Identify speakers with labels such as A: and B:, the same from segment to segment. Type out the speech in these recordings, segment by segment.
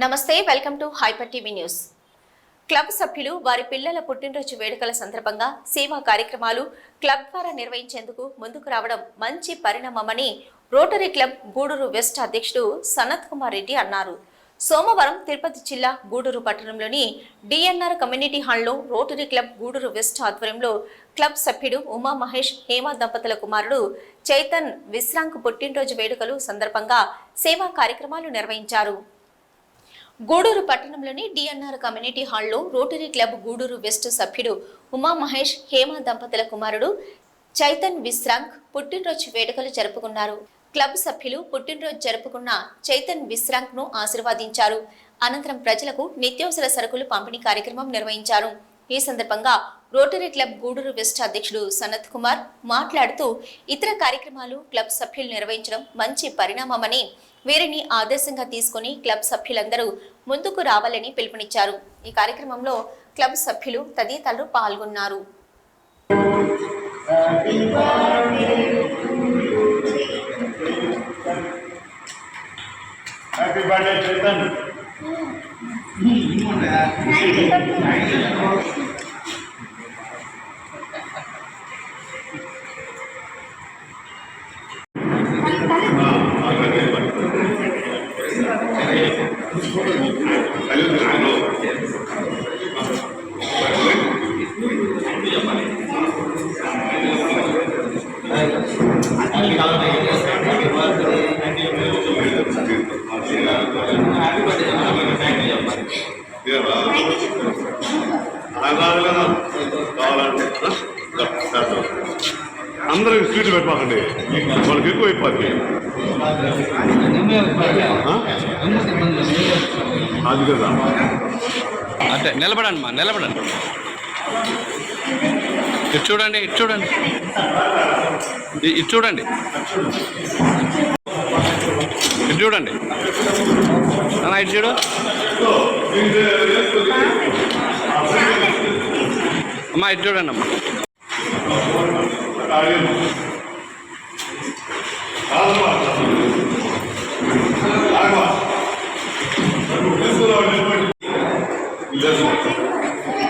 A: నమస్తే, welcome to hyper TV news. Club సభ్యులు వారి పిల్లల పుట్టినరోజు వేడుకల సందర్భంగా సేవా కార్యక్రమాలు క్లబ్ ద్వారా నిర్వహించేందుకు ముందుకు రావడం మంచి పరిణామమని రోటరీ క్లబ్ గూడూరు వెస్ట్ అధ్యక్షుడు సనత్ కుమార్ రెడ్డి అన్నారు. సోమవారం తిరుపతి జిల్లా గూడూరు పట్టణంలోని డిఎన్ఆర్ కమ్యూనిటీ హాల్లో రోటరీ క్లబ్ గూడూరు వెస్ట్ ఆధ్వర్యంలో క్లబ్ సభ్యుడు ఉమా మహేష్ హేమ దంపతుల కుమారుడు చైతన్ విశ్రాంక్ పుట్టినరోజు వేడుకలు సందర్భంగా సేవా కార్యక్రమాలు నిర్వహించారు. గూడూరు పట్టణంలోని డిఎన్ఆర్ కమ్యూనిటీ హాల్లో రోటరీ క్లబ్ గూడూరు వెస్ట్ సభ్యుడు ఉమా మహేష్ హేమ దంపతుల కుమారుడు చైతన్ విశ్రాంక్ పుట్టినరోజు వేడుకలు జరుపుకున్నారు. క్లబ్ సభ్యులు పుట్టినరోజు జరుపుకున్న చైతన్ విశ్రాంక్ ను ఆశీర్వదించారు. అనంతరం ప్రజలకు నిత్యావసర సరుకులు పంపిణీ కార్యక్రమం నిర్వహించారు. ఈ సందర్భంగా రోటరీ క్లబ్ గూడూరు వెస్ట్ అధ్యక్షుడు సనత్ కుమార్ మాట్లాడుతూ ఇతర కార్యక్రమాలు క్లబ్ సభ్యులు నిర్వహించడం మంచి పరిణామమని, వీరిని ఆదర్శంగా తీసుకుని క్లబ్ సభ్యులందరూ ముందుకు రావాలని పిలుపునిచ్చారు. ఈ కార్యక్రమంలో క్లబ్ సభ్యులు తదితరులు పాల్గొన్నారు.
B: అందరూ స్వీట్లు పెట్టమాకండి, వాళ్ళకి ఎక్కువ అయిపోద్ది. అది కదా
C: అంటే నిలబడండి మా నిలబడండి. ఇటు చూడండి, ఇటు చూడండి, ఇటు చూడండి, ఇటు చూడండి అన్న, ఇటు చూడు అమ్మా, ఇటు చూడండి అమ్మా.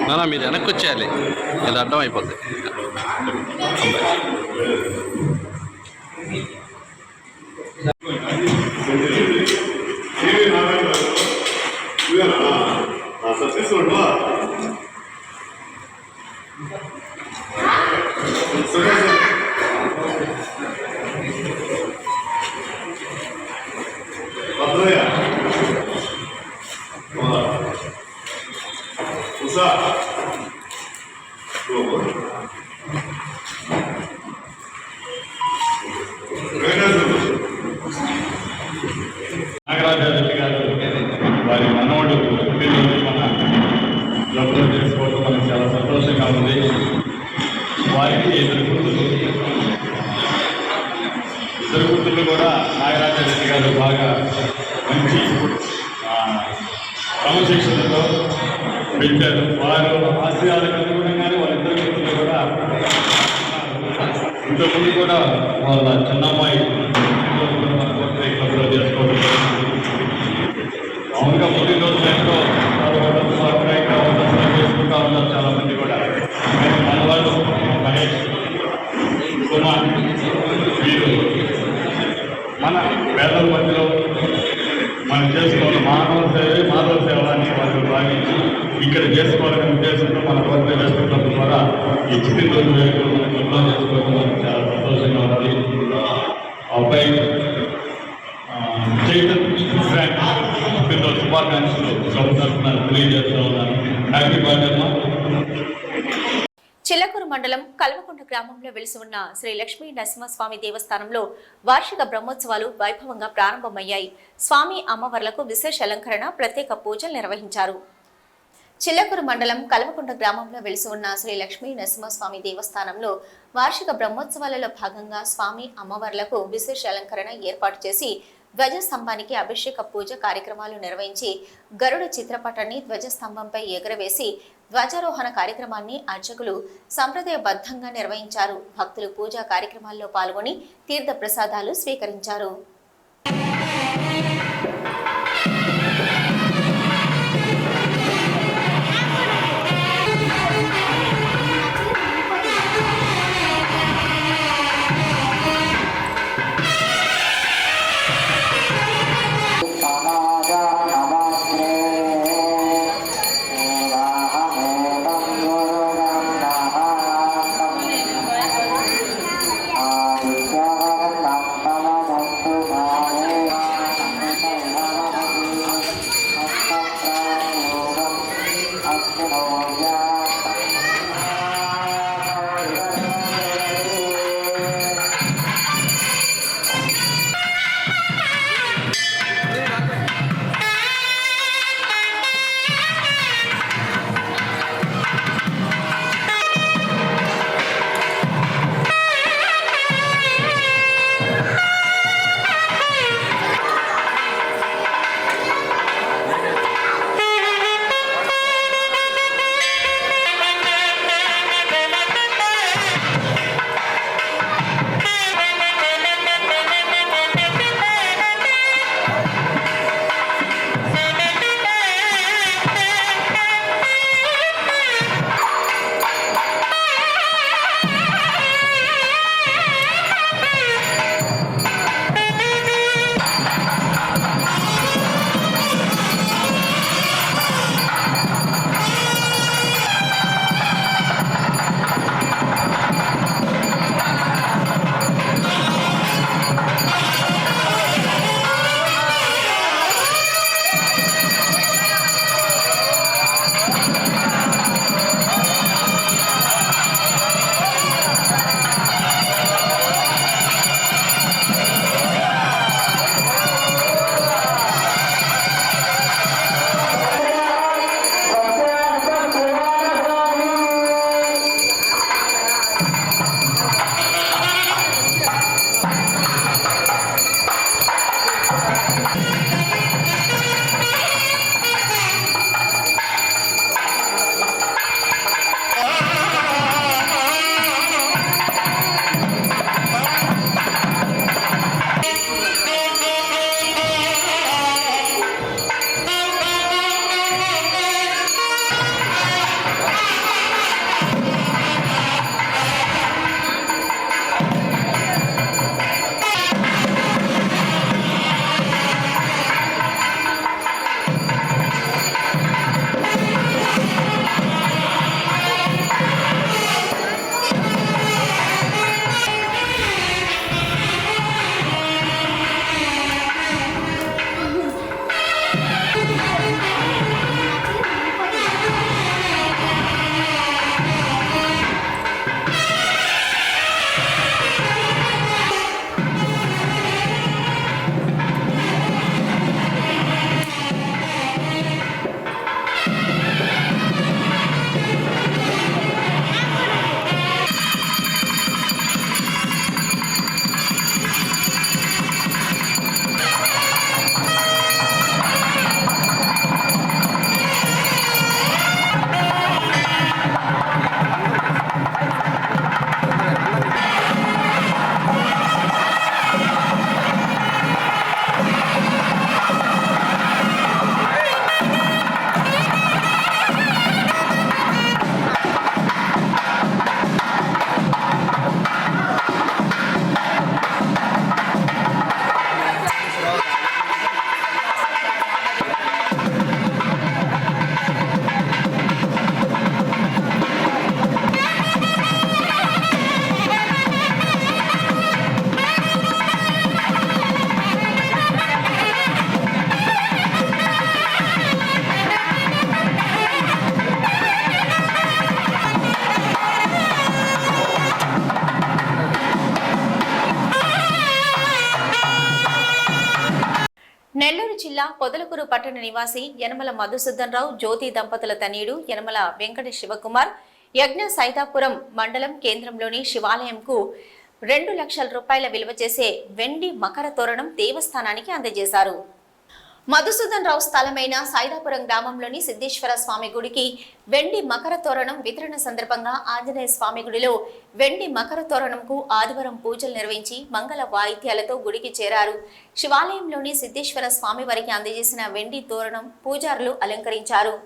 C: నానా మీరు వెనక్కి వచ్చేయాలి, ఇలా అడ్డం అయిపోద్ది.
D: నాగరాజరెడ్డి గారు వారి మనవడు మన క్లబ్లో చేసుకోవడం మనకు చాలా సంతోషంగా ఉంది. వారికి ఇద్దరు కూతుళ్ళు కూడా నాగరాజరెడ్డి గారు బాగా మంచి క్రమశిక్షణతో పెంచారు. వారు ఆశయాలకు అనుగుణంగానే వాళ్ళిద్దరు కూతుళ్ళు కూడా ఇంతకుముందు కూడా వాళ్ళ చిన్నమ్మాయి క్లబ్లో చేసుకోవడం మామూలుగా పుట్టినరోజు టైంలో చేసుకుంటూ ఉన్నారు చాలామంది కూడా. మన వాళ్ళు మహేష్ కుమార్ వీరు మన పేదల మధ్యలో మనం చేసుకోవాలి మానవ సేవ అని వాళ్ళు భావించి ఇక్కడ చేసుకోవాలనే ఉద్దేశంతో మన వర్క్ వేసుకోవడం ద్వారా ఈ పుట్టినరోజు వేడుకలు మన క్లబ్లో చేసుకోవడం మనకు చాలా సంతోషంగా ఉంది. అబ్బాయి చైతన్ విశ్రాంక్ పుట్టినరోజు శుభాకాంక్షలు క్లబ్ తరఫున తెలియజేస్తూ ఉన్నాను. హ్యాపీ బర్త్డే అమ్మా.
A: చిల్లకూరు మండలం కల్వకుంట గ్రామంలో వెలిసి ఉన్న శ్రీ లక్ష్మీ నరసింహస్వామి దేవస్థానంలో వార్షిక బ్రహ్మోత్సవాలు వైభవంగా ప్రారంభమయ్యాయి. స్వామి అమ్మవార్లకు విశేష అలంకరణ, ప్రత్యేక పూజలు నిర్వహించారు. చిల్లకూరు మండలం కల్వకుంట గ్రామంలో వెలిసి ఉన్న శ్రీ లక్ష్మీ నరసింహస్వామి దేవస్థానంలో వార్షిక బ్రహ్మోత్సవాలలో భాగంగా స్వామి అమ్మవార్లకు విశేష అలంకరణ ఏర్పాటు చేసి ధ్వజస్తంభానికి అభిషేక పూజ కార్యక్రమాలు నిర్వహించి గరుడ చిత్రపటాన్ని ధ్వజస్తంభంపై ఎగరవేసి ధ్వజారోహణ కార్యక్రమాన్ని అర్చకులు సంప్రదాయబద్ధంగా నిర్వహించారు. భక్తులు పూజా కార్యక్రమాల్లో పాల్గొని తీర్థ ప్రసాదాలు స్వీకరించారు. నెల్లూరు జిల్లా పొదలకూరు పట్టణ నివాసి యనమల మధుసూదన్ రావు జ్యోతి దంపతుల తనయుడు యనమల వెంకట శివకుమార్ యజ్ఞ సైదాపురం మండలం కేంద్రంలోని శివాలయంకు 2 లక్షల రూపాయల విలువ చేసే వెండి మకర తోరణం దేవస్థానానికి అందజేశారు. మధుసూదన్ రావు స్థలమైన సైదాపురం గ్రామంలోని సిద్ధేశ్వర స్వామి గుడికి వెండి మకర తోరణం వితరణ సందర్భంగా ఆంజనేయ స్వామి గుడిలో వెండి మకర తోరణంకు ఆదివారం పూజలు నిర్వహించి మంగళ వాయిద్యాలతో గుడికి చేరారు. శివాలయంలోని సిద్ధేశ్వర స్వామి వారికి అందజేసిన వెండి తోరణం పూజారులు అలంకరించారు.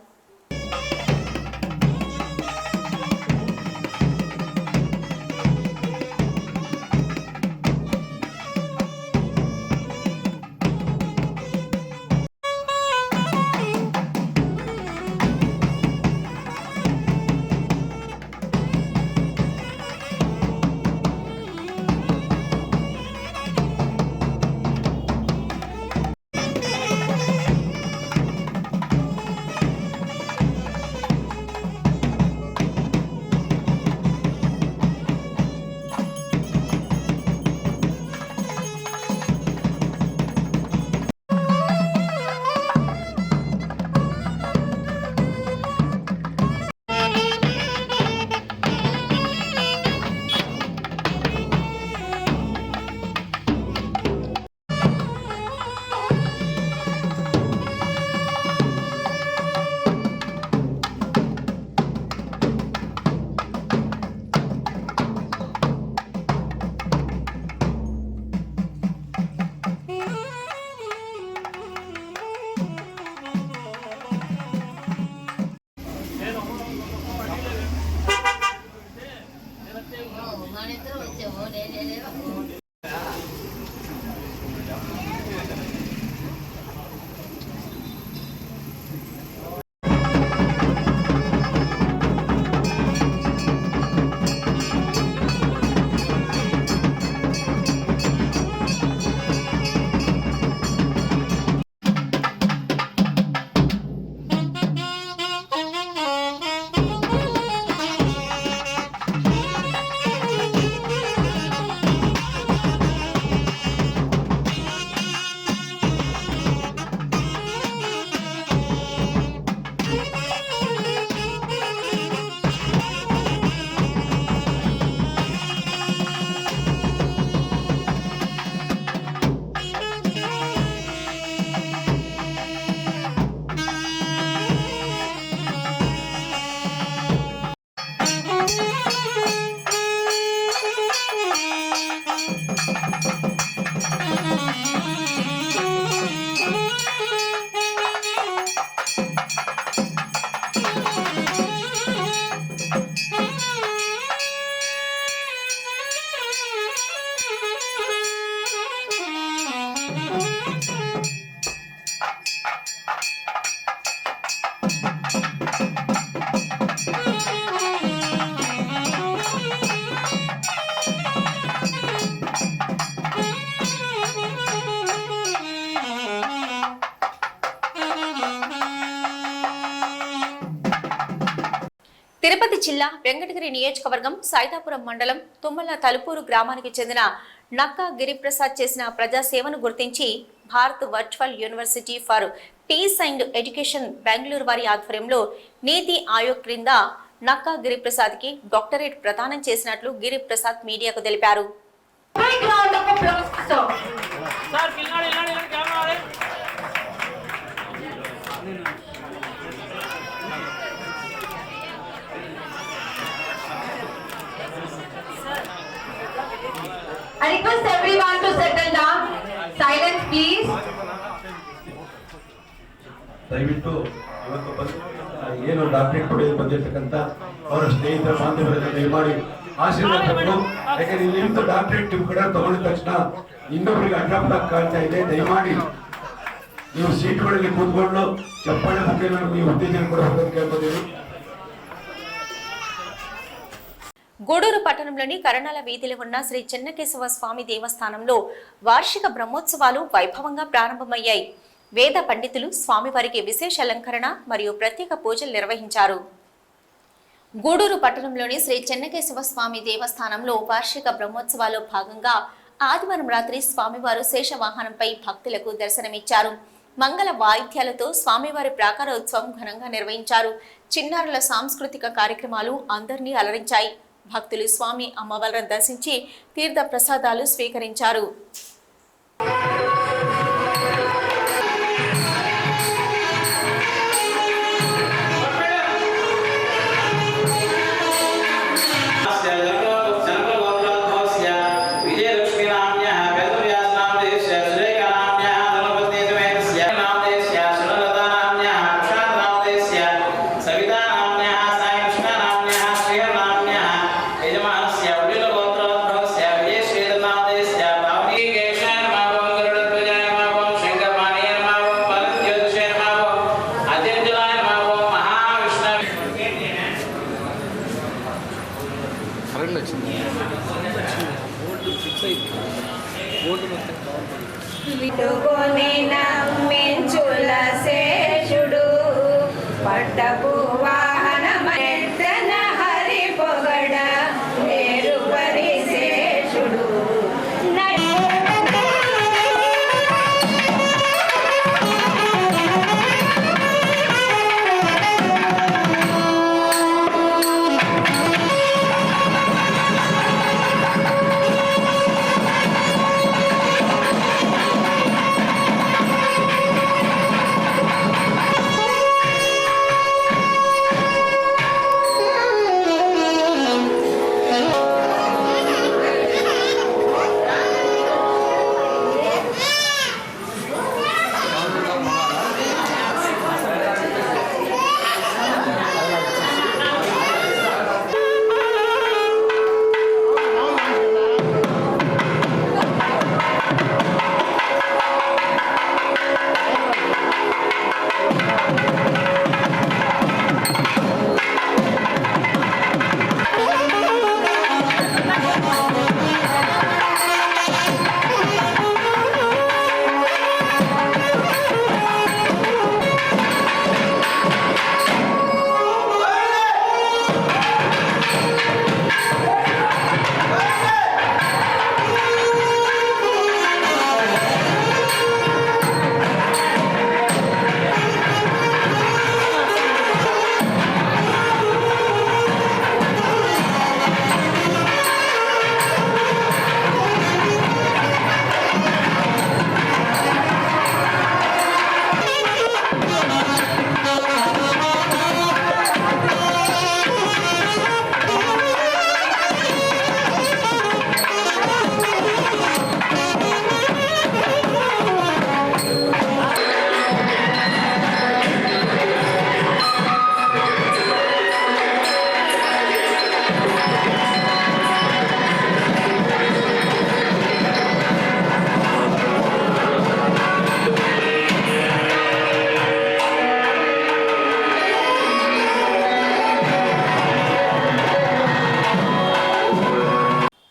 A: తిరుపతి జిల్లా వెంకటగిరి నియోజకవర్గం సైదాపురం మండలం తుమ్మల తలుపూరు గ్రామానికి చెందిన నక్కా గిరిప్రసాద్ చేసిన ప్రజాసేవను గుర్తించి Bharat virtual university for piece and education Bengaluru వారి ఆధ్వర్యంలో నీతి ఆయోగ్ క్రింద నక్కా గిరిప్రసాద్ కి డాక్టరేట్ ప్రదానం చేసినట్లు గిరిప్రసాద్ మీడియాకు తెలిపారు.
E: I request everyone to settle down. Silence, please.
F: ದಯವಿಟ್ಟು ಇವತ್ತು ಏನು ಡಾಕ್ಟರೇಟ್ ಪಡೆದು ಬಂದಿರತಕ್ಕಂಥ ಅವರ ಸ್ನೇಹಿತರ ಬಾಂಧವರೆಲ್ಲ ದಯಮಾಡಿ ಆಶೀರ್ವಾದ ತಗೊಂಡು, ಯಾಕಂದ್ರೆ ಇಲ್ಲಿ ಡಾಕ್ಟರೇಟ್ ನಿಮ್ಮ ಕಡೆ ತಗೊಂಡಿದ ತಕ್ಷಣ ಇನ್ನೊಬ್ಬರಿಗೆ ಅಡ್ಡಾಪಡ ಕಾಣ್ತಾ ಇದೆ. ದಯಮಾಡಿ ನೀವು ಸೀಟ್ಗಳಲ್ಲಿ ಕೂತ್ಕೊಂಡು ಚಪ್ಪಾಳೆ ಮುಖೇನ ನೀವು ಉತ್ತೇಜನ ಕೊಡಬೇಕಂತ ಕೇಳ್ಬೋದಿರಿ.
A: గూడూరు పట్టణంలోని కరణాల వీధిలో ఉన్న శ్రీ చెన్నకేశవ స్వామి దేవస్థానంలో వార్షిక బ్రహ్మోత్సవాలు వైభవంగా ప్రారంభమయ్యాయి. వేద పండితులు స్వామివారికి విశేష అలంకరణ మరియు ప్రత్యేక పూజలు నిర్వహించారు. గూడూరు పట్టణంలోని శ్రీ చెన్నకేశవ స్వామి దేవస్థానంలో వార్షిక బ్రహ్మోత్సవాల్లో భాగంగా ఆదివారం రాత్రి స్వామివారు శేషవాహనంపై భక్తులకు దర్శనమిచ్చారు. మంగళ వాయిద్యాలతో స్వామివారి ప్రాకారోత్సవం ఘనంగా నిర్వహించారు. చిన్నారుల సాంస్కృతిక కార్యక్రమాలు అందరినీ అలరించాయి. భక్తులు స్వామి అమ్మవార్లను దర్శించి తీర్థ ప్రసాదాలు స్వీకరించారు.
G: విటుకొని నమ్మించుల శేషుడు పట్టపు వాహనమెత్తన హరి పొగడ నేరు పరిశేషుడు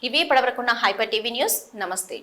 A: ఇవి ఇప్పటివరకున్న హైపర్ టీవీ న్యూస్. నమస్తే.